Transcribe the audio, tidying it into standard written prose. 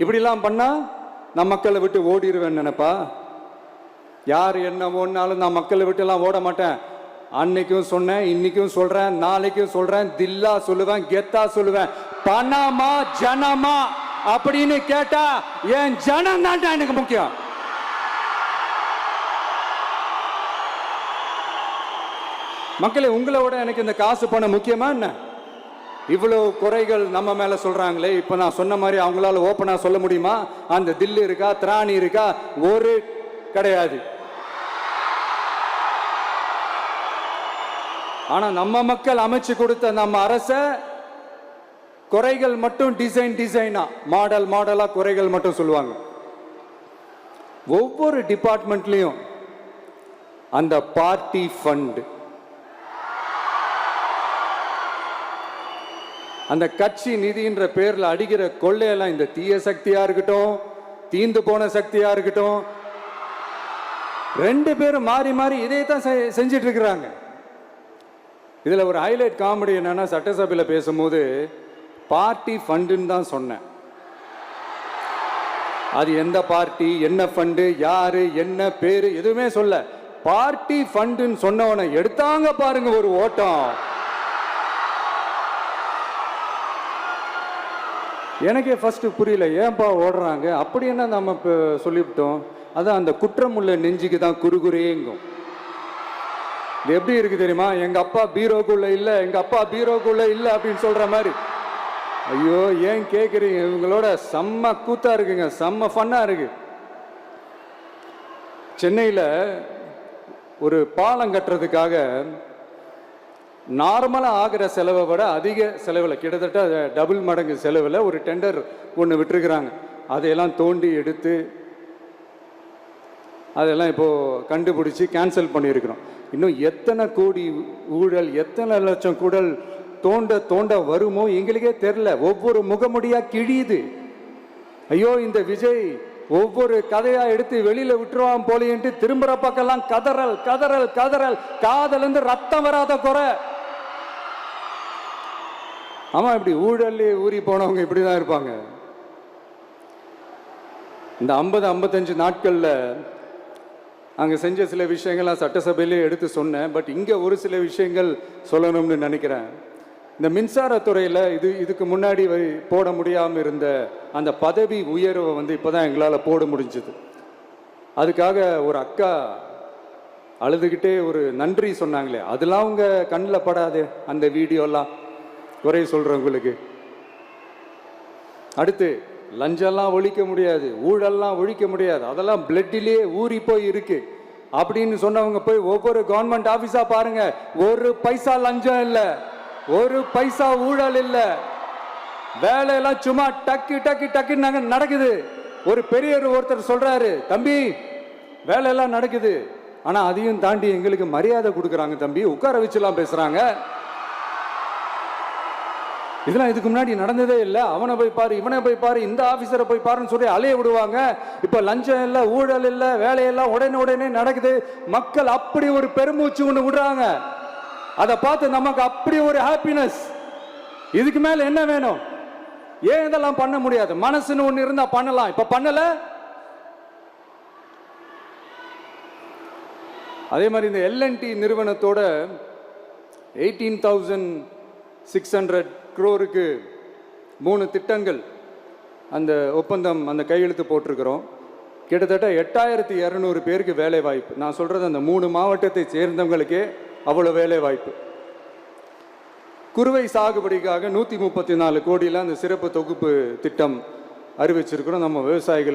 இப்படிலாம் பண்ணா நான் மக்களை விட்டு ஓடிடுவேன் நினைப்பா? யார் என்ன ஓடினாலும் நான் மக்களை விட்டு எல்லாம் ஓட மாட்டேன். அன்னைக்கும் சொன்னேன், இன்னைக்கும் சொல்றேன், நாளைக்கும் சொல்றேன், தில்லா சொல்லுவேன், கெத்தா சொல்லுவேன். பணமா ஜனமா அப்படின்னு கேட்டா என் ஜனம் தான் எனக்கு முக்கியம். மக்களே, உங்களை விட எனக்கு இந்த காசு பணம் முக்கியமா என்ன? இவ்வளவு குறைகள் நம்ம மேல சொல்றாங்களே, இப்ப நான் சொன்ன மாதிரி அவங்களால ஓப்பனா சொல்ல முடியுமா? அந்த தில்லு இருக்கா, திராணி இருக்கா? ஒரு கிடையாது. ஆனா நம்ம மக்கள் அமைச்சு கொடுத்த நம்ம அரச குறைகள் மட்டும் டிசைனா மாடலா குறைகள் மட்டும் சொல்லுவாங்க. ஒவ்வொரு டிபார்ட்மெண்ட்லயும் அந்த பார்ட்டி ஃபண்ட், அந்த கட்சி நிதின்ற பேர்ல அடிக்கிற கொள்ளையெல்லாம் இந்த தீய சக்தியா இருக்கட்டும், தீந்து போன சக்தியா இருக்கட்டும், ரெண்டு பேரும் மாறி மாறி இதே தான் செஞ்சிட்டு இருக்கிறாங்க. இதுல ஒரு ஹைலைட் காமெடி என்னன்னா, சட்டசபையில் பேசும்போது பார்ட்டி ஃபண்டுன்னு தான் சொன்னேன். அது எந்த பார்ட்டி, என்ன ஃபண்டு, யாரு, என்ன பேரு எதுவுமே சொல்ல. பார்ட்டி ஃபண்டுன்னு சொன்னவனை எடுத்தாங்க பாருங்க ஒரு ஓட்டம். எனக்கே ஃபர்ஸ்ட் புரியல, ஏன்பா ஓடுறாங்க? அப்படி என்ன நம்ம இப்போ சொல்லிவிட்டோம்? அதான் அந்த குற்றம் உள்ள நெஞ்சுக்கு தான் குறுகுறேங்கும். இது எப்படி இருக்கு தெரியுமா? எங்க அப்பா பீரோக்குள்ள இல்ல, எங்க அப்பா பீரோக்குள்ள இல்ல அப்படின்னு சொல்ற மாதிரி. ஐயோ, ஏன் கேக்குறீங்க? இவங்களோட செம்ம கூத்தா இருக்குங்க, செம்ம ஃபன்னா இருக்கு. சென்னையில ஒரு பாலம் கட்டுறதுக்காக நார்மலா ஆகிற செலவை விட அதிக செலவில், கிட்டத்தட்ட டபுள் மடங்கு செலவில் ஒரு டெண்டர் ஒன்று விட்டுருக்குறாங்க. அதையெல்லாம் தோண்டி எடுத்து அதெல்லாம் இப்போ கண்டுபிடிச்சி கேன்சல் பண்ணியிருக்கிறோம். இன்னும் எத்தனை கோடி ஊழல், எத்தனை லட்சம் கூடல் தோண்ட வருமோ எங்களுக்கே தெரில. ஒவ்வொரு முகமுடியா கிழியுது. ஐயோ, இந்த விஜய் ஒவ்வொரு கதையா எடுத்து வெளியில விட்டுருவான் போலேன்ட்டு திரும்புற பக்கம்லாம் கதறல் கதறல் கதறல். காதல் இருந்து ரத்தம் வராத குறை. ஆமா, இப்படி ஊழல்லே ஊறி போனவங்க இப்படிதான் இருப்பாங்க. இந்த 50-55 நாட்கள்ல அங்க செஞ்ச சில விஷயங்கள்லாம் சட்டசபையிலே எடுத்து சொன்னேன். பட் இங்க ஒரு சில விஷயங்கள் சொல்லணும்னு நினைக்கிறேன். இந்த மின்சாரத்துறையில் இதுக்கு முன்னாடி போட முடியாமல் இருந்த அந்த பதவி உயர்வை இப்போதான் எங்களால் போட முடிஞ்சது. அதுக்காக ஒரு அக்கா அழுதுகிட்டே ஒரு நன்றி சொன்னாங்களே, அதெல்லாம் அவங்க கண்ணில் படாது அந்த வீடியோலாம். குறை சொல்றவங்களுக்கு அடுத்து லஞ்சம்லாம் ஒழிக்க முடியாது, ஊழல்லாம் ஒழிக்க முடியாது, அதெல்லாம் பிளட்டிலே ஊறி போய் இருக்கு அப்படின்னு சொன்னவங்க போய் ஒவ்வொரு கவர்மெண்ட் ஆபீஸா பாருங்க. ஒரு பைசா லஞ்சம் இல்லை, ஒரு பைசா ஊழல் இல்ல. வேலையெல்லாம் சும்மா டக்கு டக்கு டக்குன்னு நடக்குது. ஒரு பெரியவர் ஒருத்தர் சொல்றாரு, தம்பி வேலையெல்லாம் நடக்குது, ஆனா அதையும் தாண்டி எங்களுக்கு மரியாதை கொடுக்குறாங்க தம்பி, உட்கார வச்சுலாம் பேசுறாங்க. இதெல்லாம் இதுக்கு முன்னாடி நடந்ததே இல்லை. அவனை போய் பாரு, இவனை போய் பாரு, இந்த ஆபீசரை போய் பாருன்னு சொல்லி அலைய விடுவாங்க. இப்ப லஞ்சம் இல்லை, ஊழல் இல்லை, வேலையெல்லாம் உடனே நடக்குது. மக்கள் அப்படி ஒரு பெருமூச்சு ஒண்ணு விடுறாங்க. அதை பார்த்து நமக்கு அப்படி ஒரு ஹாப்பினஸ். இதுக்கு மேல என்ன வேணும்? ஏன் இதெல்லாம் பண்ண முடியாது? மனசுன்னு ஒண்ணு இருந்தா பண்ணலாம். இப்ப பண்ணல. அதே மாதிரி இந்த எல்என்டி நிறுவனத்தோட 18,600 crore 3 திட்டங்கள் அந்த ஒப்பந்தம், அந்த கையெழுத்து போட்டிருக்கிறோம். கிட்டத்தட்ட 8,200 பேருக்கு வேலை வாய்ப்பு. நான் சொல்றது அந்த 3 மாவட்டத்தை சேர்ந்தவங்களுக்கே அவ்வளோ வேலை வாய்ப்பு. குறுவை சாகுபடிக்காக 134 கோடியில் அந்த சிறப்பு தொகுப்பு திட்டம் அறிவிச்சிருக்கிறோம் நம்ம விவசாயிகளுக்கு.